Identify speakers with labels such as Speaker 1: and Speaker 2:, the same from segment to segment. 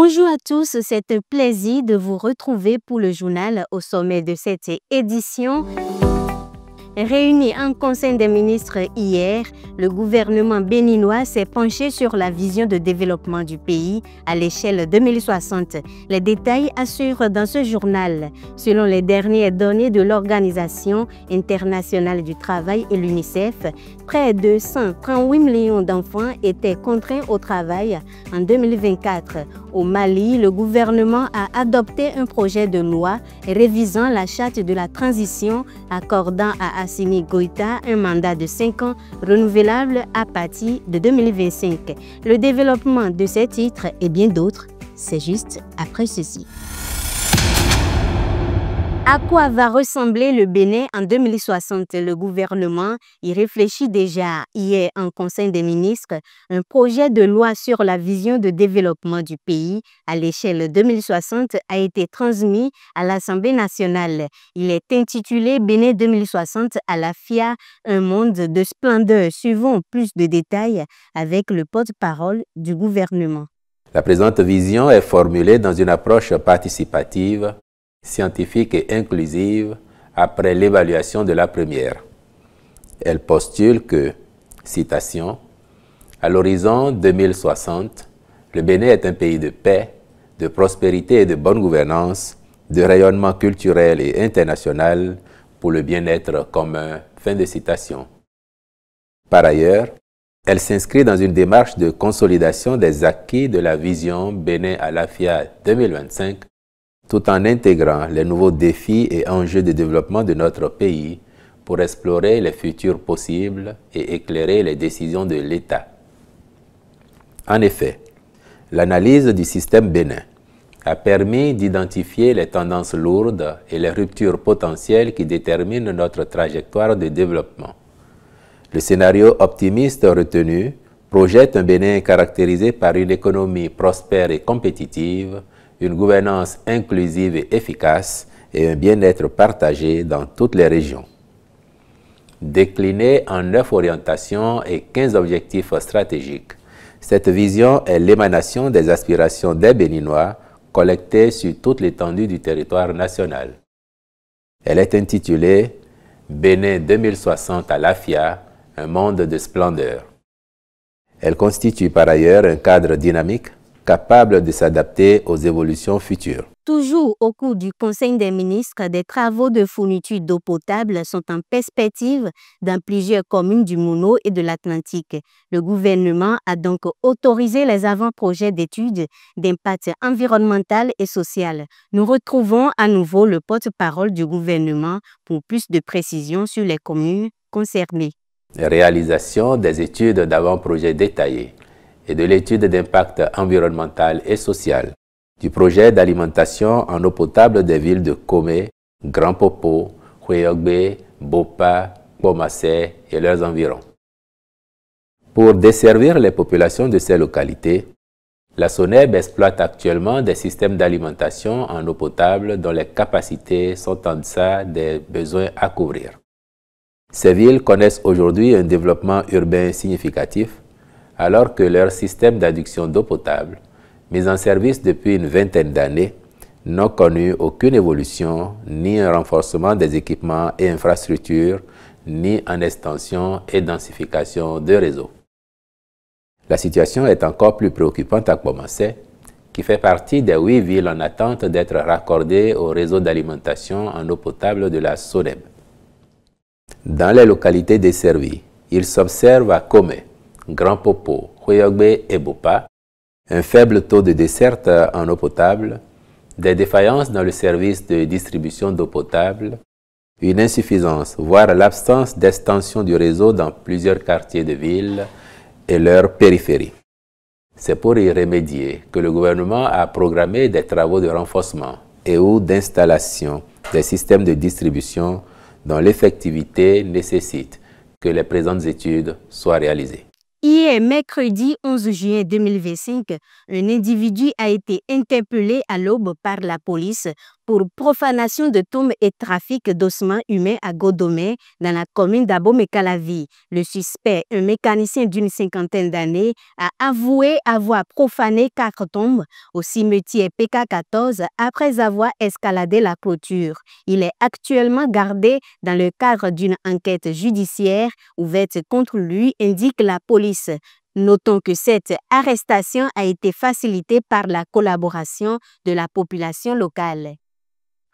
Speaker 1: Bonjour à tous, c'est un plaisir de vous retrouver pour le journal. Au sommet de cette édition. Réuni en Conseil des ministres hier, le gouvernement béninois s'est penché sur la vision de développement du pays à l'échelle 2060. Les détails assurent dans ce journal. Selon les dernières données de l'Organisation internationale du travail et l'UNICEF, près de 138 millions d'enfants étaient contraints au travail en 2024. Au Mali, le gouvernement a adopté un projet de loi révisant la charte de la transition, accordant à Assimi Goïta un mandat de 5 ans renouvelable à partir de 2025. Le développement de ces titres et bien d'autres, c'est juste après ceci. À quoi va ressembler le Bénin en 2060? Le gouvernement y réfléchit déjà. Hier, en Conseil des ministres, un projet de loi sur la vision de développement du pays à l'échelle 2060 a été transmis à l'Assemblée nationale. Il est intitulé Bénin 2060 à la FIA, un monde de splendeur. Suivons plus de détails avec le porte-parole du gouvernement.
Speaker 2: La présente vision est formulée dans une approche participative, scientifique et inclusive après l'évaluation de la première. Elle postule que, citation, « À l'horizon 2060, le Bénin est un pays de paix, de prospérité et de bonne gouvernance, de rayonnement culturel et international pour le bien-être commun. » Fin de citation. Par ailleurs, elle s'inscrit dans une démarche de consolidation des acquis de la vision Bénin à l'AFIA 2025 tout en intégrant les nouveaux défis et enjeux de développement de notre pays pour explorer les futurs possibles et éclairer les décisions de l'État. En effet, l'analyse du système bénin a permis d'identifier les tendances lourdes et les ruptures potentielles qui déterminent notre trajectoire de développement. Le scénario optimiste retenu projette un Bénin caractérisé par une économie prospère et compétitive, une gouvernance inclusive et efficace et un bien-être partagé dans toutes les régions. Déclinée en 9 orientations et 15 objectifs stratégiques, cette vision est l'émanation des aspirations des Béninois collectées sur toute l'étendue du territoire national. Elle est intitulée « Bénin 2060 à l'AFIA, un monde de splendeur ». Elle constitue par ailleurs un cadre dynamique capable de s'adapter aux évolutions futures.
Speaker 1: Toujours au cours du Conseil des ministres, des travaux de fourniture d'eau potable sont en perspective dans plusieurs communes du Mono et de l'Atlantique. Le gouvernement a donc autorisé les avant-projets d'études d'impact environnemental et social. Nous retrouvons à nouveau le porte-parole du gouvernement pour plus de précisions sur les communes concernées.
Speaker 2: Réalisation des études d'avant-projet détaillées et de l'étude d'impact environnemental et social, du projet d'alimentation en eau potable des villes de Komé, Grand Popo, Houéogbe, Bopa, Bomassé et leurs environs. Pour desservir les populations de ces localités, la SONEB exploite actuellement des systèmes d'alimentation en eau potable dont les capacités sont en deçà des besoins à couvrir. Ces villes connaissent aujourd'hui un développement urbain significatif, alors que leur système d'adduction d'eau potable, mis en service depuis une vingtaine d'années, n'ont connu aucune évolution, ni un renforcement des équipements et infrastructures, ni en extension et densification de réseaux. La situation est encore plus préoccupante à Bomassé, qui fait partie des 8 villes en attente d'être raccordées au réseau d'alimentation en eau potable de la SONEB. Dans les localités desservies, il s'observe à Komé, Grand Popo, Houéogbe et Bopa, un faible taux de desserte en eau potable, des défaillances dans le service de distribution d'eau potable, une insuffisance, voire l'absence d'extension du réseau dans plusieurs quartiers de ville et leurs périphéries. C'est pour y remédier que le gouvernement a programmé des travaux de renforcement et ou d'installation des systèmes de distribution dont l'effectivité nécessite que les présentes études soient réalisées.
Speaker 1: Hier, mercredi 11 juin 2025, un individu a été interpellé à l'aube par la police pour profanation de tombes et trafic d'ossements humains à Godomé, dans la commune d'Abomey-Calavi. Le suspect, un mécanicien d'une cinquantaine d'années, a avoué avoir profané 4 tombes au cimetière PK14 après avoir escaladé la clôture. Il est actuellement gardé dans le cadre d'une enquête judiciaire ouverte contre lui, indique la police. Notons que cette arrestation a été facilitée par la collaboration de la population locale.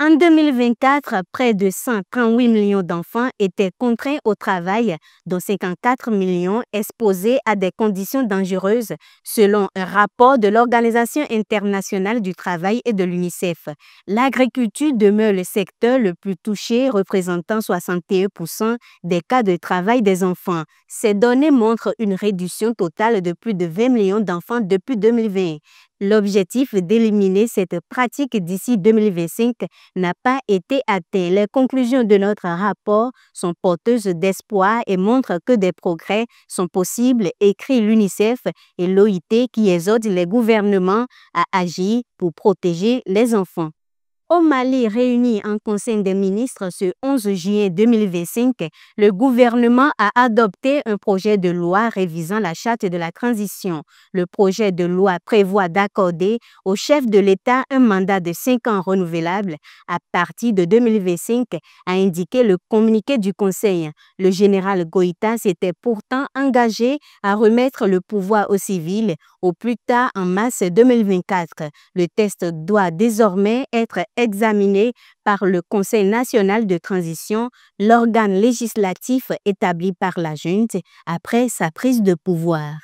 Speaker 1: En 2024, près de 138 millions d'enfants étaient contraints au travail, dont 54 millions exposés à des conditions dangereuses, selon un rapport de l'Organisation internationale du travail et de l'UNICEF. L'agriculture demeure le secteur le plus touché, représentant 61% des cas de travail des enfants. Ces données montrent une réduction totale de plus de 20 millions d'enfants depuis 2020. L'objectif d'éliminer cette pratique d'ici 2025 n'a pas été atteint. Les conclusions de notre rapport sont porteuses d'espoir et montrent que des progrès sont possibles, écrit l'UNICEF et l'OIT qui exhortent les gouvernements à agir pour protéger les enfants. Au Mali, réuni en Conseil des ministres ce 11 juillet 2025, le gouvernement a adopté un projet de loi révisant la charte de la transition. Le projet de loi prévoit d'accorder au chef de l'État un mandat de 5 ans renouvelable à partir de 2025, a indiqué le communiqué du Conseil. Le général Goïta s'était pourtant engagé à remettre le pouvoir aux civils au plus tard en mars 2024. Le texte doit désormais être examiné par le Conseil national de transition, l'organe législatif établi par la junte après sa prise de pouvoir.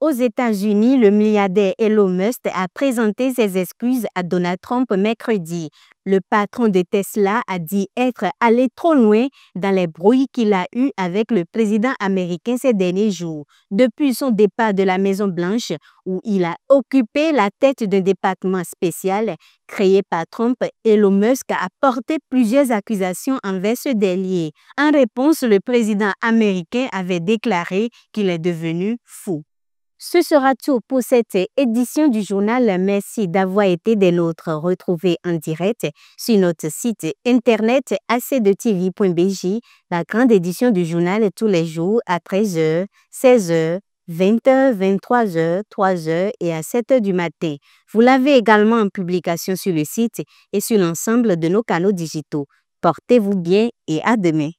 Speaker 1: Aux États-Unis, le milliardaire Elon Musk a présenté ses excuses à Donald Trump mercredi. Le patron de Tesla a dit être allé trop loin dans les brouilles qu'il a eus avec le président américain ces derniers jours. Depuis son départ de la Maison-Blanche, où il a occupé la tête d'un département spécial créé par Trump, Elon Musk a porté plusieurs accusations envers ce dernier. En réponse, le président américain avait déclaré qu'il est devenu fou. Ce sera tout pour cette édition du journal. Merci d'avoir été des nôtres. Retrouvez en direct sur notre site internet ac2tv.bj la grande édition du journal tous les jours à 13h, 16h, 20h, 23h, 3h et à 7h du matin. Vous l'avez également en publication sur le site et sur l'ensemble de nos canaux digitaux. Portez-vous bien et à demain.